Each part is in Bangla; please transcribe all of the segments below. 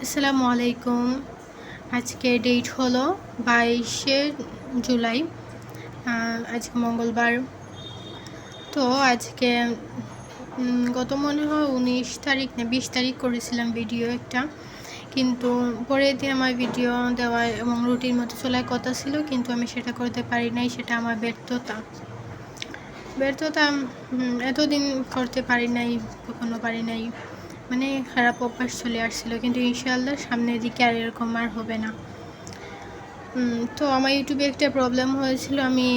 আসসালামু আলাইকুম। আজকে ডেট হলো 22শে জুলাই। আজকে মঙ্গলবার। তো আজকে গত মনে হয় 19 তারিখ না 20 তারিখ করেছিলাম ভিডিও একটা, কিন্তু পরের দিন আমার ভিডিও দেওয়া এবং রুটিন মতো চলার কথা ছিল, কিন্তু আমি সেটা করতে পারি নাই। সেটা আমার ব্যর্থতা। এতদিন করতে পারি নাই, কখনো পারি নাই, মানে খারাপ অভ্যাস চলে আসছিলো। কিন্তু ইনশাআল্লাহ সামনের দিকে আর এরকম আর হবে না। তো আমার ইউটিউবে একটা প্রবলেম হয়েছিল, আমি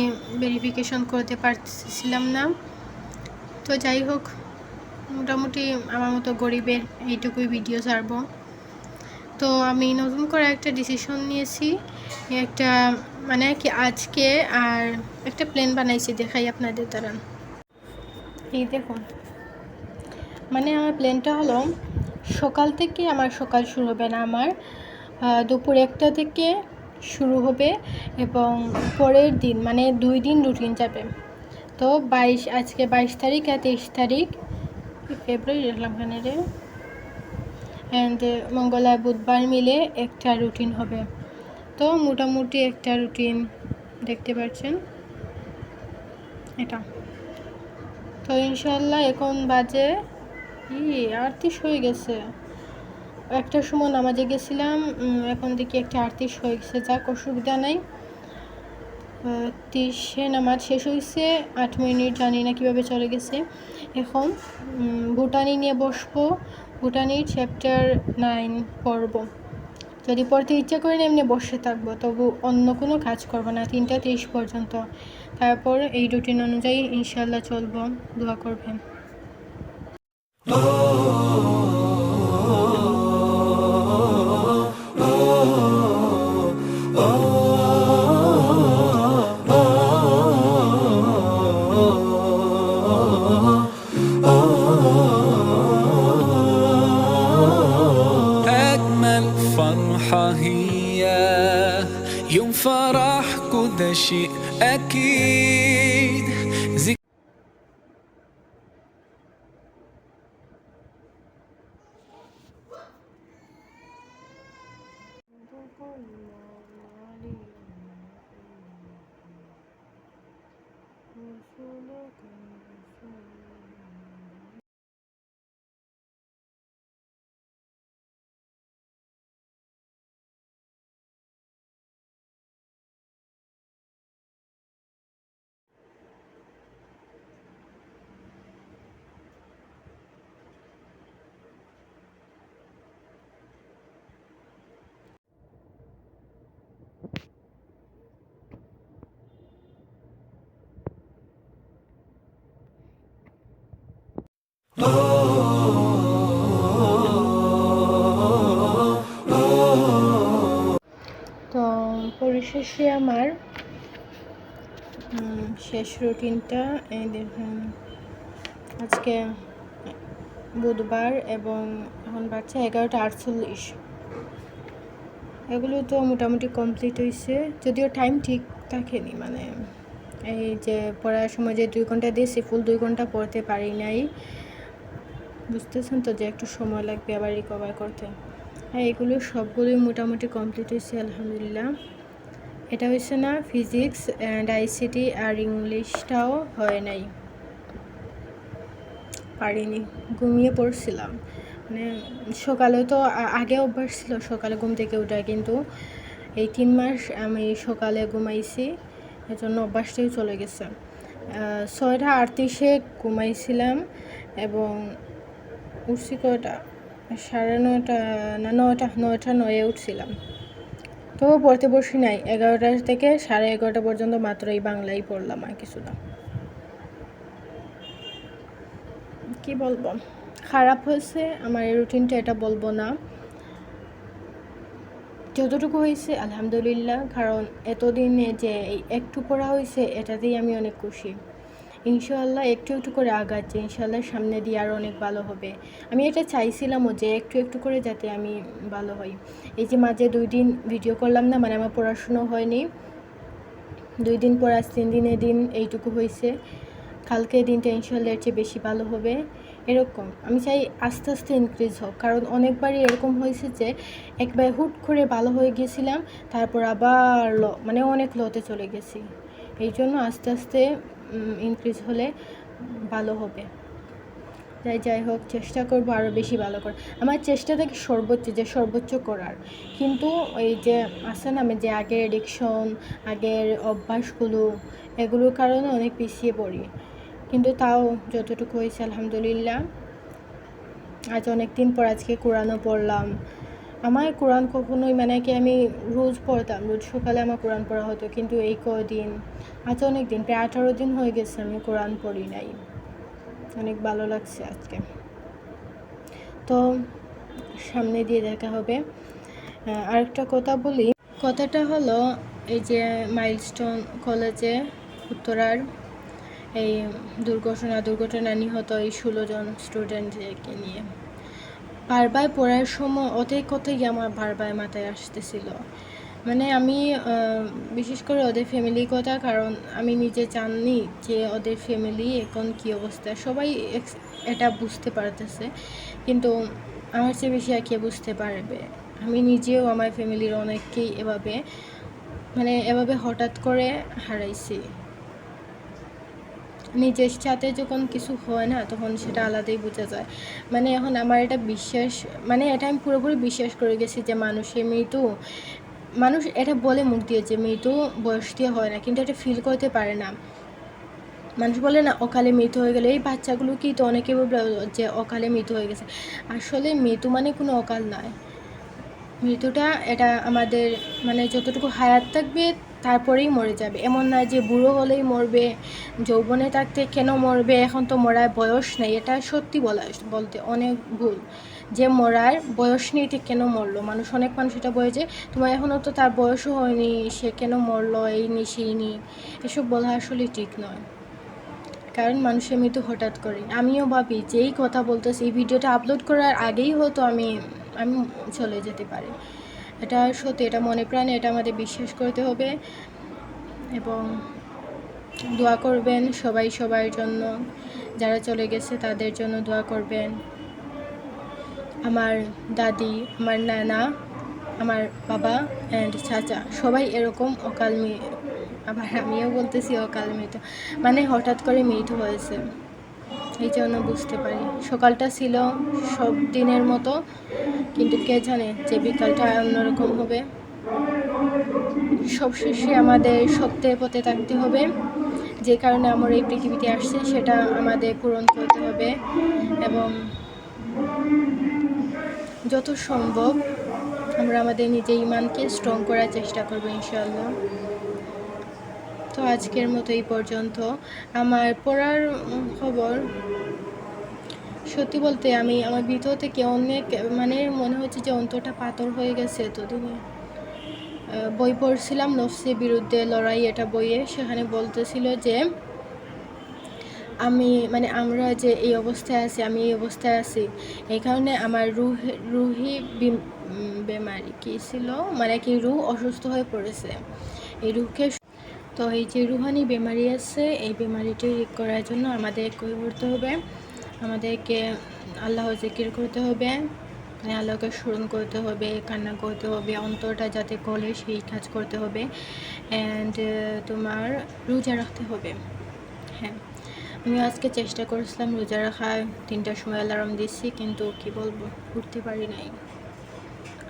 ভেরিফিকেশন করতে পারছিলাম না। তো যাই হোক, মোটামুটি আমার মতো গরিবের এইটুকুই ভিডিও ছাড়বো। তো আমি নতুন করে একটা ডিসিশন নিয়েছি, একটা মানে কি আজকে আর একটা প্ল্যান বানাইছি, দেখাই আপনাদের দ্বারা। এই দেখুন, মানে আমার প্ল্যানটা হলো সকাল থেকে আমার সকাল শুরু হবে না, আমার দুপুর 1টা থেকে শুরু হবে এবং পরের দিন মানে 2 দিন রুটিন যাবে। তো আজকে 22 তারিখ আর 23 তারিখ ফেব্রুয়ারি রে, অ্যান্ড মঙ্গল আর বুধবার মিলে একটা রুটিন হবে। তো মোটামুটি একটা রুটিন দেখতে পাচ্ছেন এটা। তো ইনশাল্লাহ এখন বাজে 38 হয়ে গেছে। একটার সময় নামাজে গেছিলাম, এখন দেখি একটা 38 হয়ে গেছে। যাক, অসুবিধা নাই। 30-এ নামাজ শেষ হয়েছে, 8 মিনিট জানি না কীভাবে চলে গেছে। এখন ভুটানি নিয়ে বসবো, ভুটানির চ্যাপ্টার 9 পড়ব। যদি পড়তে ইচ্ছা করে না এমনি বসে থাকবো, তবু অন্য কোনো কাজ করবো না 3টা 30 পর্যন্ত। তারপর এই রুটিন অনুযায়ী ইনশাল্লাহ চলবো। দোয়া করবেন। أجمل فرحة هي يوم فرحكوا، ده شيء أكيد. তো পরিশেষে আমার শেষ রুটিনটা এই দেখুন। আজকে বুধবার এবং এখন বাজছে 11টা 48। এগুলো তো মোটামুটি কমপ্লিট হয়েছে, যদিও টাইম ঠিক থাকেনি। মানে এই যে পড়ার সময় যে 2 ঘন্টা দিয়েছি, ফুল 2 ঘন্টা পড়তে পারি নাই। বুঝতেছেন তো যে একটু সময় লাগবে আবার রিকভার করতে। হ্যাঁ, এগুলো সবগুলোই মোটামুটি কমপ্লিট হয়েছে আলহামদুলিল্লাহ। এটা হয়েছে না ফিজিক্স অ্যান্ড আইসিটি, আর ইংলিশটাও হয় নাই, পারিনি, ঘুমিয়ে পড়ছিলাম। মানে সকালে তো আগে অভ্যাস ছিল সকালে ঘুম থেকে ওঠা, কিন্তু এই 3 মাস আমি সকালে ঘুমাইছি, এজন্য অভ্যাসটাই চলে গেছে। 6টা 38-এ ঘুমাইছিলাম এবং উঠছি কয়টা, 9:30 না 9:09 উঠছিলাম। তো পড়তে বসি নাই, 11টা থেকে 11:30 পর্যন্ত মাত্র এই বাংলাই পড়লাম, আর কিছু না। কি বলবো, খারাপ হয়েছে আমার এই রুটিনটা, এটা বলবো না। যতটুকু হয়েছে আলহামদুলিল্লাহ, কারণ এতদিনে যে একটু পড়া হয়েছে এটাতেই আমি অনেক খুশি। ইনশাআল্লাহ একটু একটু করে আগাচ্ছে, ইনশাআল্লাহ সামনে দিয়ে আরও অনেক ভালো হবে। আমি এটা চাইছিলামও যে একটু একটু করে যাতে আমি ভালো হই। এই যে মাঝে 2 দিন ভিডিও করলাম না, মানে আমার পড়াশুনো হয়নি। 2 দিন পর আজ 3 দিনের দিন এইটুকু হয়েছে। কালকে দিনটা ইনশাআল্লাহ এর চেয়ে বেশি ভালো হবে। এরকম আমি চাই আস্তে আস্তে ইনক্রিজ হোক, কারণ অনেকবারই এরকম হয়েছে যে একবার হুট করে ভালো হয়ে গেছিলাম, তারপর আবার মানে অনেক লোতে চলে গেছি। এই জন্য আস্তে আস্তে ইনক্রিজ হলে ভালো হবে। যাই হোক, চেষ্টা করবো আরও বেশি ভালো করে। আমার চেষ্টা থাকে সর্বোচ্চ করার, কিন্তু ওই যে আছে না, আমি যে আগের এডিকশন, আগের অভ্যাসগুলো, এগুলোর কারণে অনেক পিছিয়ে পড়ি। কিন্তু তাও যতটুকু হয়েছে আলহামদুলিল্লাহ। আজ অনেক দিন পর আজকে কোরআনও পড়লাম। আমার কোরআন কখনোই মানে কি আমি রোজ পড়তাম, রোজ সকালে আমার কোরআন পড়া হতো, কিন্তু এই কদিন, আজ অনেক দিন, প্রায় 18 দিন হয়ে গেছে আমি কোরআন পড়ি নাই। অনেক ভালো লাগছে আজকে। তো সামনে দিয়ে দেখা হবে। আরেকটা কথা বলি, কথাটা হলো এই যে মাইলস্টোন কলেজে উত্তরার এই দুর্ঘটনা নিহত এই 16 জন স্টুডেন্টকে নিয়ে বারবার পড়ার সময় ওদের কথাই আমার বারবার মাথায় আসতেছিল। মানে আমি বিশেষ করে ওদের ফ্যামিলির কথা, কারণ আমি নিজে জানি যে ওদের ফ্যামিলি এখন কী অবস্থা, সবাই এটা বুঝতে পারতেছে, কিন্তু আমার চেয়ে বেশি আর কে বুঝতে পারবে। আমি নিজেও আমার ফ্যামিলির অনেককেই এভাবে হঠাৎ করে হারাইছি। নিজের সাথে যখন কিছু হয় না, তখন সেটা আলাদাই বোঝা যায়। মানে এখন আমার এটা এটা আমি পুরোপুরি বিশ্বাস করে গেছি যে মানুষ এটা বলে মুখ দিয়ে যে মৃত্যু বয়স দিয়ে হয় না, কিন্তু এটা ফিল করতে পারে না। মানুষ বলে না অকালে মৃত্যু হয়ে গেলে, এই বাচ্চাগুলোকেই তো অনেকে বলে যে অকালে মৃত্যু হয়ে গেছে। আসলে মৃত্যু মানে কোনো অকাল নয়। মৃত্যুটা এটা আমাদের যতটুকু হায়াত থাকবে তারপরেই মরে যাবে, এমন নয় যে বুড়ো হলেই মরবে, যৌবনে থাকতে কেন মরবে, এখন তো মরার বয়স নেই। এটা সত্যি বলতে অনেক ভুল, যে মরার বয়স নেই ঠিক কেন মরলো। অনেক মানুষ এটা বলে যে তোমার এখনও তো তার বয়সও হয়নি, সে কেন মরলো, এই নি সেই নি। এসব বলা আসলে ঠিক নয়, কারণ মানুষের মৃত্যু হঠাৎ করে। আমিও ভাবি যে এই কথা বলতেছি, এই ভিডিওটা আপলোড করার আগেই হয়তো আমি চলে যেতে পারি। এটা সত্যি, এটা মনে প্রাণে এটা আমাদের বিশ্বাস করতে হবে, এবং দোয়া করবেন সবাই সবার জন্য, যারা চলে গেছে তাদের জন্য দোয়া করবেন। আমার দাদি, আমার নানা, আমার বাবা অ্যান্ড চাচা সবাই এরকম আবার আমিও বলতেছি অকাল মৃত্যু, হঠাৎ করে মৃত্যু হয়েছে। এই জন্য বুঝতে পারি সকালটা ছিল সব দিনের মতো, কিন্তু কে জানে যে বিকালটা অন্যরকম হবে। সবশেষে আমাদের সত্যের পথে থাকতে হবে, যে কারণে আমরা এই পৃথিবীতে আসছে সেটা আমাদের পূরণ করতে হবে, এবং যত সম্ভব আমরা আমাদের নিজের ঈমানকে স্ট্রং করার চেষ্টা করবো ইনশাআল্লাহ। তো আজকের মতো এই পর্যন্ত আমার পড়ার খবর। সত্যি বলতে আমার ভিতর থেকে অনেক মনে হচ্ছে যে অন্তরটা পাথর হয়ে গেছে এতদিনে। বই পড়ছিলাম নফসের বিরুদ্ধে লড়াই, এটা বইয়ে, সেখানে বলতেছিল যে আমরা যে এই অবস্থায় আছি, আমি এই অবস্থায় আছি এই কারণে আমার রুহি বেমারি কী ছিল, কি রুহ অসুস্থ হয়ে পড়েছে। এই রুহকে, তো এই যে রুহানি বেমারি আছে, এই বেমারিটি ঠিক করার জন্য আমাদের কী করতে হবে, আমাদেরকে আল্লাহ জিকির করতে হবে, আল্লাহকে স্মরণ করতে হবে, কান্না করতে হবে, অন্তরটা যাতে গলে সেই কাজ করতে হবে, অ্যান্ড তোমার রোজা রাখতে হবে। হ্যাঁ, আমি আজকে চেষ্টা করেছিলাম রোজা রাখার, 3টার সময় অ্যালার্ম দিচ্ছি, কিন্তু কি বলবো, উঠতে পারি নাই,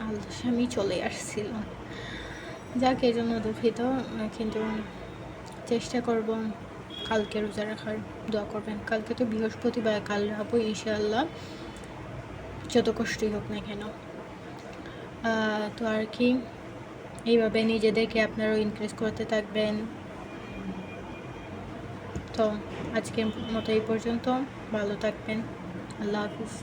আলসামি চলে আসছিল। যাক, এই জন্য দুঃখিত, কিন্তু চেষ্টা করব কালকে রোজা রাখার। দোয়া করবেন, কালকে তো বৃহস্পতিবার, কাল রাখবো ইনশাআল্লাহ, যত কষ্টই হোক না কেন। তো আর কি, এইভাবে নিজেদেরকে আপনারাও ইনক্রিজ করতে থাকবেন। তো আজকের মতো এই পর্যন্ত, ভালো থাকবেন, আল্লাহ হাফিজ।